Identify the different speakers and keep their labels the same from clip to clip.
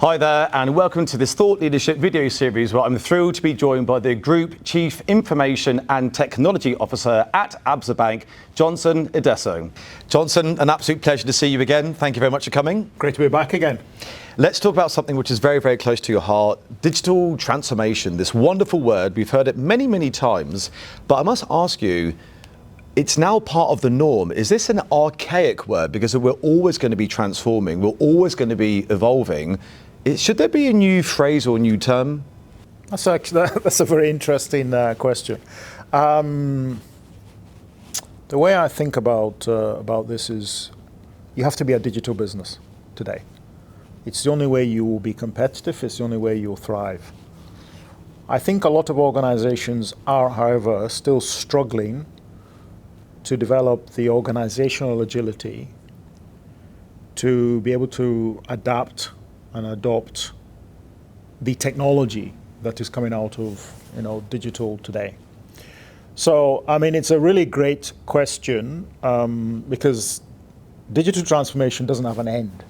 Speaker 1: Hi there, and welcome to this Thought Leadership video series where I'm thrilled to be joined by the Group Chief Information and Technology Officer at ABSA Bank, Johnson Idesoh. Johnson, an absolute pleasure to see you again. Thank you very much for coming.
Speaker 2: Great to be back again.
Speaker 1: Let's talk about something which is very, very close to your heart, digital transformation, this wonderful word. We've heard it many, many times, but I must ask you, it's now part of the norm. Is this an archaic word? Because we're always going to be transforming, we're always going to be evolving. Should there be a new phrase or new term?
Speaker 2: That's a very interesting question. The way I think about this is you have to be a digital business today. It's the only way you will be competitive. It's the only way you'll thrive. I think a lot of organizations are, however, still struggling to develop the organizational agility to be able to adapt and adopt the technology that is coming out of digital today. So, I mean, it's a really great question because digital transformation doesn't have an end.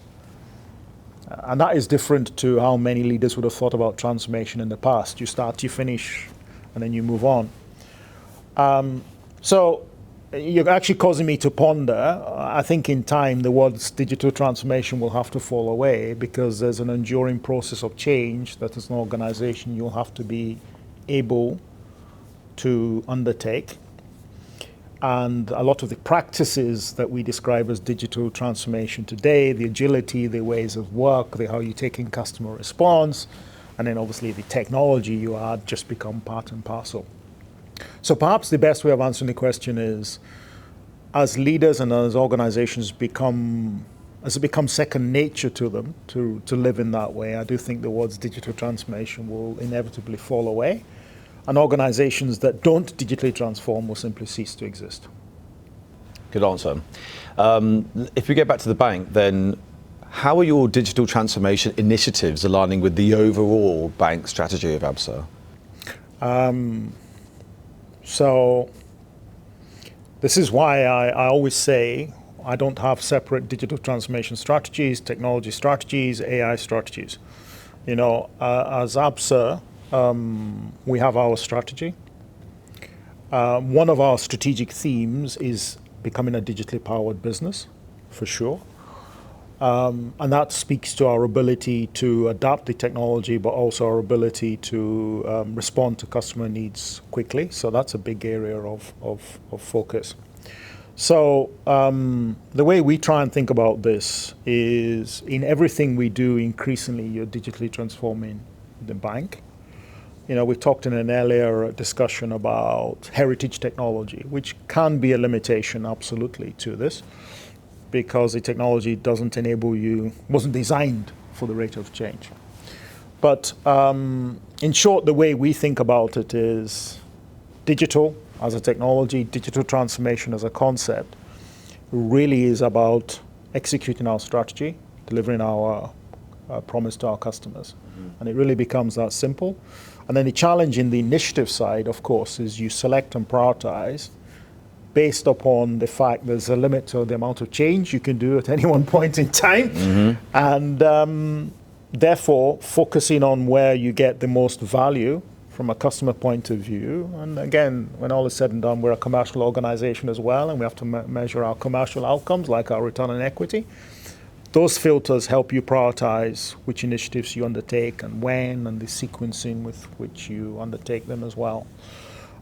Speaker 2: And that is different to how many leaders would have thought about transformation in the past. You start, you finish, and then you move on. So you're actually causing me to ponder. I think in time the words digital transformation will have to fall away because there's an enduring process of change that as an organization you'll have to be able to undertake. And a lot of the practices that we describe as digital transformation today, the agility, the ways of work, how you take in customer response, and then obviously the technology you add just become part and parcel. So perhaps the best way of answering the question is, as leaders and as organizations as it becomes second nature to them to live in that way, I do think the words digital transformation will inevitably fall away. And organizations that don't digitally transform will simply cease to exist.
Speaker 1: Good answer. If we get back to the bank, then how are your digital transformation initiatives aligning with the overall bank strategy of ABSA?
Speaker 2: So this is why I always say I don't have separate digital transformation strategies, technology strategies, AI strategies. As ABSA, we have our strategy. One of our strategic themes is becoming a digitally powered business, for sure. And that speaks to our ability to adapt the technology, but also our ability to respond to customer needs quickly. So that's a big area of focus. So the way we try and think about this is in everything we do, increasingly you're digitally transforming the bank. We talked in an earlier discussion about heritage technology, which can be a limitation absolutely to this, because the technology wasn't designed for the rate of change. But in short, the way we think about it is digital as a technology, digital transformation as a concept, really is about executing our strategy, delivering our promise to our customers. And it really becomes that simple. And then the challenge in the initiative side, of course, is you select and prioritize based upon the fact there's a limit to the amount of change you can do at any one point in time. And therefore, focusing on where you get the most value from a customer point of view. And again, when all is said and done, we're a commercial organization as well, and we have to measure our commercial outcomes, like our return on equity. Those filters help you prioritize which initiatives you undertake and when, and the sequencing with which you undertake them as well.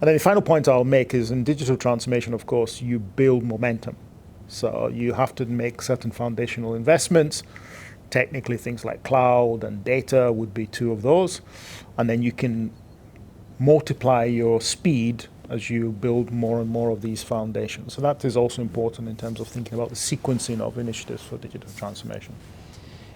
Speaker 2: And then the final point I'll make is in digital transformation, of course, you build momentum. So you have to make certain foundational investments. Technically, things like cloud and data would be two of those. And then you can multiply your speed as you build more and more of these foundations. So that is also important in terms of thinking about the sequencing of initiatives for digital transformation.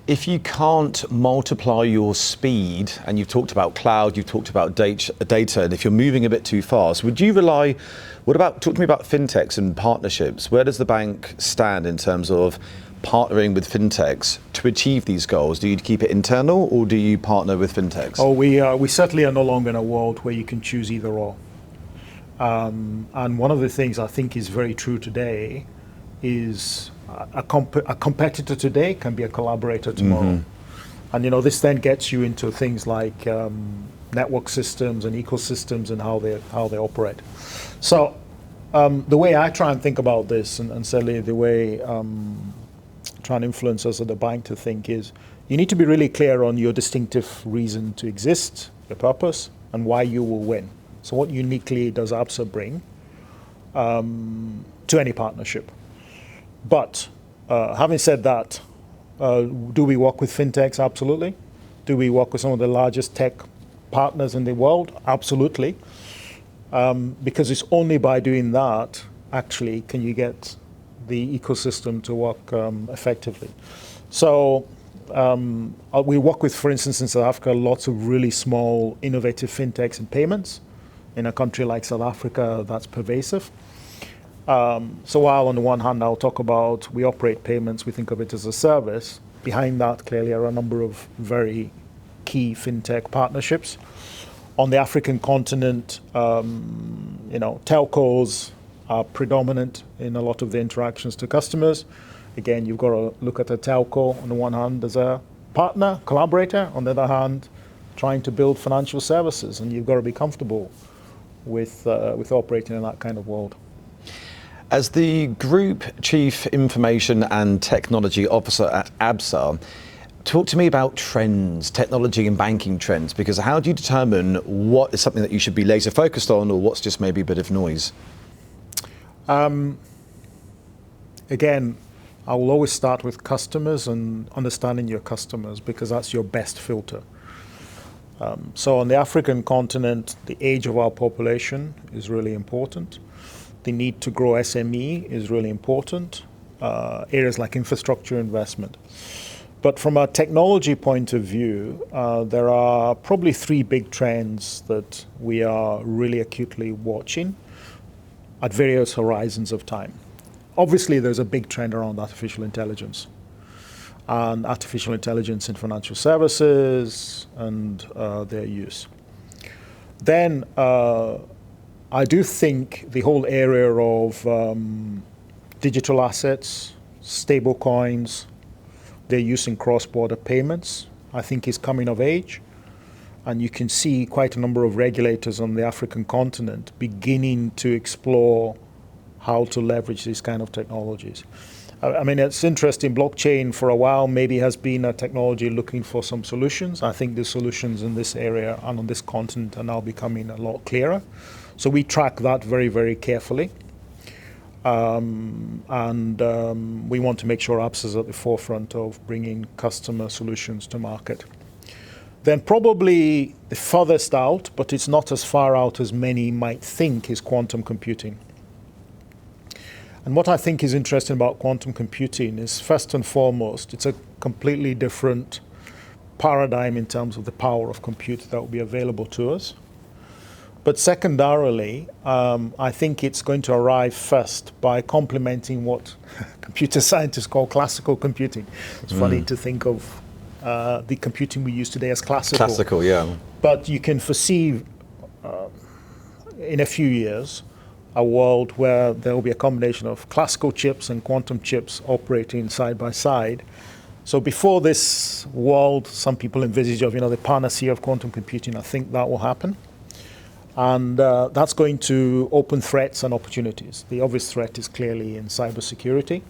Speaker 1: If you can't multiply your speed, and you've talked about cloud, you've talked about data, and if you're moving a bit too fast, talk to me about fintechs and partnerships. Where does the bank stand in terms of partnering with fintechs to achieve these goals? Do you keep it internal or do you partner with fintechs?
Speaker 2: We certainly are no longer in a world where you can choose either or. And one of the things I think is very true today is a competitor today can be a collaborator tomorrow. And this then gets you into things like network systems and ecosystems and how they operate. So the way I try and think about this, and certainly the way try and influence us at the bank to think, is you need to be really clear on your distinctive reason to exist, your purpose, and why you will win. So what uniquely does ABSA bring to any partnership? But having said that, do we work with fintechs? Absolutely. Do we work with some of the largest tech partners in the world? Absolutely. Because it's only by doing that, actually, can you get the ecosystem to work effectively. So we work with, for instance, in South Africa, lots of really small, innovative fintechs and payments. In a country like South Africa, that's pervasive. So while on the one hand, I'll talk about we operate payments, we think of it as a service, behind that clearly are a number of very key fintech partnerships. On the African continent, telcos are predominant in a lot of the interactions to customers. Again, you've got to look at a telco on the one hand as a partner, collaborator, on the other hand, trying to build financial services, and you've got to be comfortable with operating in that kind of world.
Speaker 1: As the Group Chief Information and Technology Officer at ABSA, talk to me about trends, technology and banking trends, because how do you determine what is something that you should be laser focused on or what's just maybe a bit of noise?
Speaker 2: Again, I will always start with customers and understanding your customers, because that's your best filter. So on the African continent, the age of our population is really important. The need to grow SME is really important. Areas like infrastructure investment. But from a technology point of view, there are probably three big trends that we are really acutely watching at various horizons of time. Obviously, there's a big trend around artificial intelligence. And artificial intelligence in financial services and their use. Then I do think the whole area of digital assets, stable coins, their use in cross-border payments, I think is coming of age. And you can see quite a number of regulators on the African continent beginning to explore how to leverage these kind of technologies. I mean, it's interesting, blockchain for a while maybe has been a technology looking for some solutions. I think the solutions in this area and on this continent are now becoming a lot clearer. So we track that very, very carefully. And we want to make sure ABSA is at the forefront of bringing customer solutions to market. Then probably the furthest out, but it's not as far out as many might think, is quantum computing. And what I think is interesting about quantum computing is, first and foremost, it's a completely different paradigm in terms of the power of compute that will be available to us. But secondarily, I think it's going to arrive first by complementing what computer scientists call classical computing. It's funny to think of the computing we use today as classical.
Speaker 1: Classical, yeah.
Speaker 2: But you can foresee in a few years a world where there will be a combination of classical chips and quantum chips operating side by side. So before this world, some people envisage of the panacea of quantum computing. I think that will happen. And that's going to open threats and opportunities. The obvious threat is clearly in cybersecurity.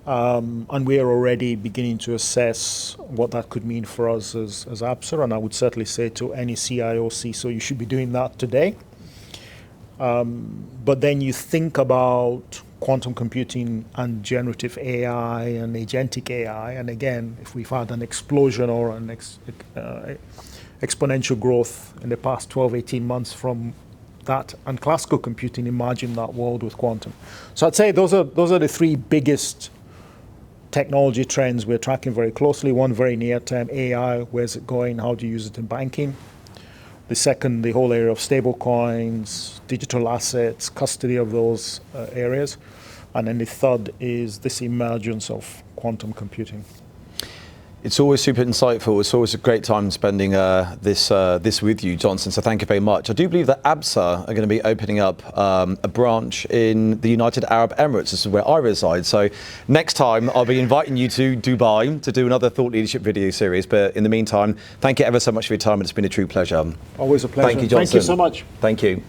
Speaker 2: And we are already beginning to assess what that could mean for us as ABSA. And I would certainly say to any CIO, CISO, you should be doing that today. But then you think about quantum computing and generative AI and agentic AI. And again, if we've had an explosion or an exponential growth in the past 12, 18 months from that and classical computing, imagine that world with quantum. So I'd say those are the three biggest technology trends we're tracking very closely. One very near term, AI, where's it going? How do you use it in banking? The second, the whole area of stable coins, digital assets, custody of those areas. And then the third is this emergence of quantum computing.
Speaker 1: It's always super insightful. It's always a great time spending this with you, Johnson. So thank you very much. I do believe that ABSA are going to be opening up a branch in the United Arab Emirates. This is where I reside. So next time I'll be inviting you to Dubai to do another thought leadership video series. But in the meantime, thank you ever so much for your time. It's been a true pleasure.
Speaker 2: Always a pleasure.
Speaker 1: Thank you, Johnson.
Speaker 3: Thank you so much.
Speaker 1: Thank you.